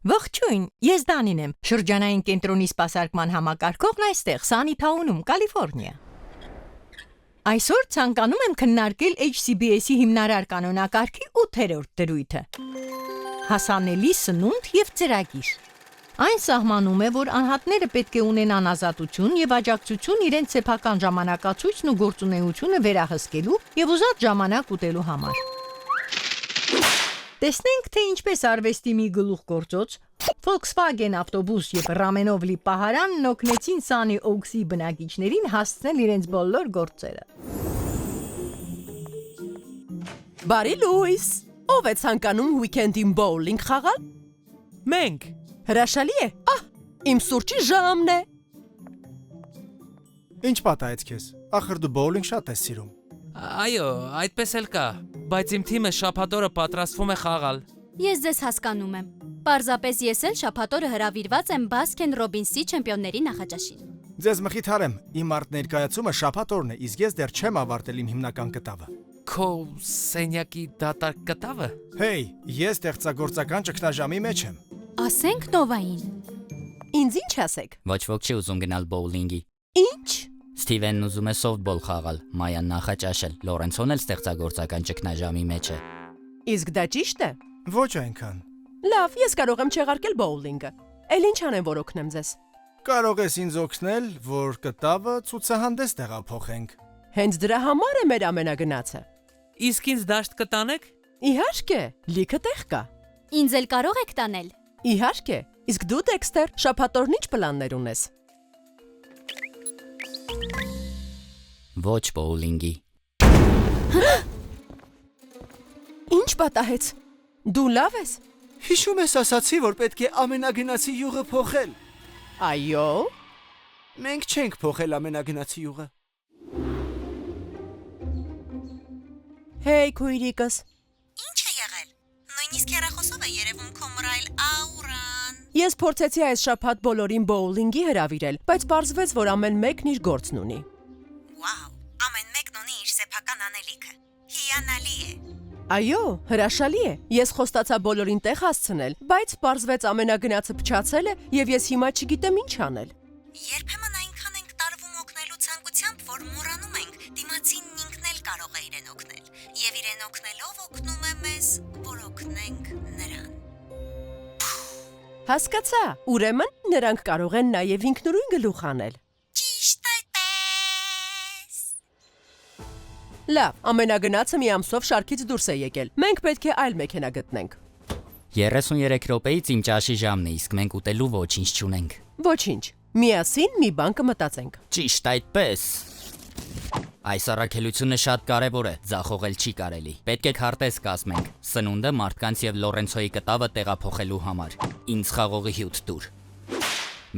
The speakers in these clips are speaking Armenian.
Ողջույն, ես Դանին եմ, շրջանային կենտրոնի սպասարկման համակարգողն այստեղ, Սանիթաունում, Կալիֆոռնիա։ Այսօր ցանկանում եմ քննարկել HCBS-ի հիմնարար կանոնակարգի 8-րդ դրույթը։ Հասանելի սնունդ և ծրագիր։ Այն սահմանում է, որ անհատները պետք է ունենան ազատություն և աջակցություն իրենց սեփական ժամանակացույցն ու գործունեությունը վերահսկելու և ուզած ժամանակ ուտելու համար։ Տեսնենք, թե ինչպես արվեստի մի գլուխգործոց, Volkswagen ավտոբուս և Ռամենովլի պահարանն օգնեցին Sunny Oaks-ի բնակիչներին հասցնել իրենց բոլոր գործերը։ Բարի լույս, ով է ցանկանում weekend-ին bowling խաղալ։ Մենք։ Հրաշալի է, իմ սուրճի ժամն է։ Ինչ պատահեց քեզ, ախր դու bowling շատ ես սիրում։ Այո, այդպես էլ կա, բայց իմ թիմը շաբաթօրը պատրաստվում է խաղալ։ Ես ձեզ հասկանում եմ։ Պարզապես ես էլ շաբաթօրը հրավիրված եմ Baskin Robbins-ի չեմպիոնների նախաճաշին։ Ձեզ մխիթարեմ, իմ արտ ներկայացումը շաբաթօրն է, իսկ ես դեռ չեմ ավարտել իմ հիմնական կտավը։ Քո սենյակի դատարկ կտավը։ Հեյ, ես ստեղծագործական ճգնաժամի մեջ եմ։ Ասենք Նովային։ Ինձ ինչ ասեք։ Ոչ ոք չի ուզում գնալ բոուլինգի։ Ինչ։ Սթիվենն ուզում է սոֆթբոլ խաղալ, Մայան նախաճաշել, Լորենցոն էլ ստեղծագործական ճգնաժամի մեջ է։ Իսկ դա ճիշտ է։ Ոչ այնքան։ Լավ, ես կարող եմ չեղարկել bowling-ը։ Էլ ինչ անեմ, որ օգնեմ ձեզ։ Կարող ես ինձ օգնել, որ կտավը ցուցահանդես տեղափոխենք։ Հենց դրա համար է մեր ամենագնացը։ Իսկ ինձ դաշտ կտանեք։ Իհարկե, լիքը տեղ կա։ Ինձ էլ կարող եք տանել։ Իհարկե, իսկ դու Դեքստեր, շաբաթօրն ինչ պլաններ ունես։ Ոչ բոուլինգի։ Ինչ պատահեց։ Դու լավ ես։ Հիշում ես ասացի, որ պետք է ամենագնացի յուղը փոխել։ Այո։ Մենք չենք փոխել ամենագնացի յուղը։ Հեյ, քույրիկս։ Ինչ է եղել։ Նույնիսկ հեռախոսով է երևում քո մռայլ աուրան։ Ես փորձեցի այս շաբաթ բոլորին bowling-ի հրավիրել, բայց պարզվեց, որ ամեն մեկն իր գործն ունի։ Վաու, ամեն մեկն ունի իր սեփական անելիքը։ Հիանալի է։ Այո, հրաշալի է։ Ես խոստացա բոլորին տեղ հասցնել, բայց պարզվեց ամենագնացը փչացել է եւ ես հիմա չգիտեմ ինչ անել։ Երբեմն այնքան ենք տարվում օգնելու ցանկությամբ, որ մոռանում ենք, դիմացինն ինքն էլ կարող է իրեն օգնել։ Եվ իրեն օգնելով օգնում է մեզ, որ օգնենք նրան։ Հասկացա։ Ուրեմն նրանք կարող են նաեւ ինքնուրույն գլուխ անել։ Ճիշտ այդպես։ Լավ, ամենագնացը մի ամսով շարքից դուրս է եկել։ Մենք պետք է այլ մեքենա գտնենք։ 33 րոպեից իմ ճաշի ժամն է, իսկ մենք ուտելու ոչինչ չունենք։ Ոչինչ։ Միասին մի բան կմտածենք։ Ճիշտ այդպես։ Այս առաքելությունը շատ կարևոր է, ձախողել չի կարելի։ Պետք է քարտեզ կազմենք, սնունդը, մարդկանց եւ Լորենցոյի կտավը տեղափոխելու համար։ Ինձ խաղողի հյութ տուր։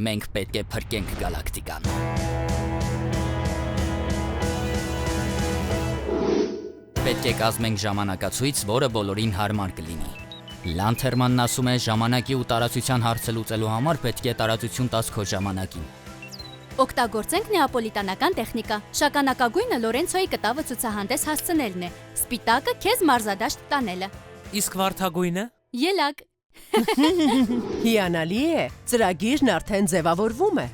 Մենք պետք է փրկենք գալակտիկան։ Պետք է կազմենք ժամանակացույց, որը բոլորին հարմար կլինի։ Լանթերմանն ասում է, ժամանակի ու տարածության հարցը լուծելու համար պետք է տարածություն տաս քո ժամանակին։ Օգտագործենք նեապոլիտանական տեխնիկա։ Շագանակագույնը Լորենցոյի կտավը ցուցահանդես հասցնելն է։ Սպիտակը քեզ մարզադաշտ տանելը։ Իսկ վարդագույնը։ Ելակ։ Հիանալի է։ Ծրագիրն արդեն ձևավորվում է։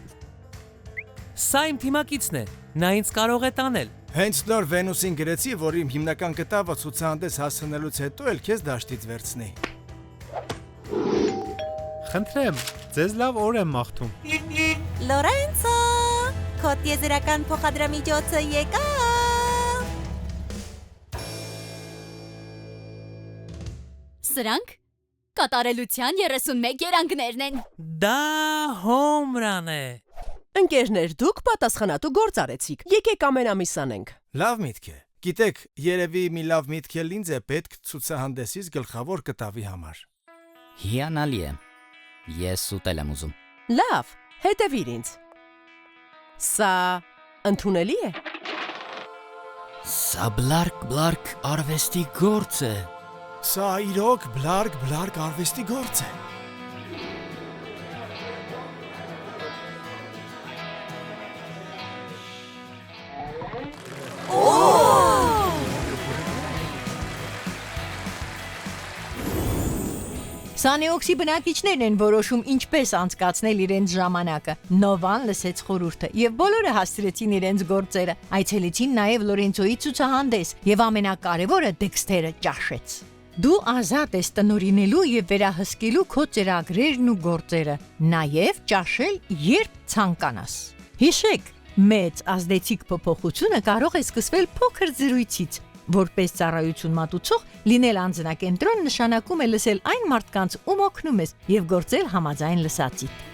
Սա իմ թիմակիցն է։ Նա ինձ կարող է տանել։ Հենց նոր Վենուսին գրեցի, որ իմ հիմնական կտավը ցուցահանդես հասցնելուց հետո էլ քեզ դաշտից վերցնի։ Խնդրեմ, ձեզ լավ օր եմ մաղթում։ Լորենցո, քո տիեզերական փոխադրամիջոցը եկավ։ Սրանք կատարելության 31 երանգներն են։ Դա հոմրան է։ Ընկերներ, դուք պատասխանատու գործ արեցիք։ Եկեք ամեն ամիս անենք։ Լավ միտք է։ Գիտեք, երևի մի լավ միտք էլ ինձ է պետք ցուցահանդեսից գլխավոր կտավի համար։ Հիանալի է։ Ես ուտել եմ ուզում։ Լավ, հետևիր ինձ։ Սա ընդունելի է։ Սա բլարկ արվեստի գործ է։ Սա իրոք բլարկ արվեստի գործ է։ Սանեոքսի բնակիչներն են որոշում ինչպես անցկացնել իրենց ժամանակը։ Նովան լսեց խորհուրդը եւ բոլորը հասցրեցին իրենց գործերը։ Այցելեցին նաեւ Լորենցոյի ցուցահանդես եւ ամենակարևորը Դեքսթերը ճաշեց։ Դու ազատ ես տնօրինելու եւ վերահսկելու քո ծրագրերն ու գործերը, նաեւ ճաշել երբ ցանկանաս։ Հիշեք, մեծ ազդեցիկ փոփոխությունը կարող է սկսվել փոքր զրույցից։ Որպես ծառայություն մատուցող լինել անձնակենտրոն նշանակում է լսել այն մարդկանց, ում օգնում ես եւ գործել համաձայն լսածիդ։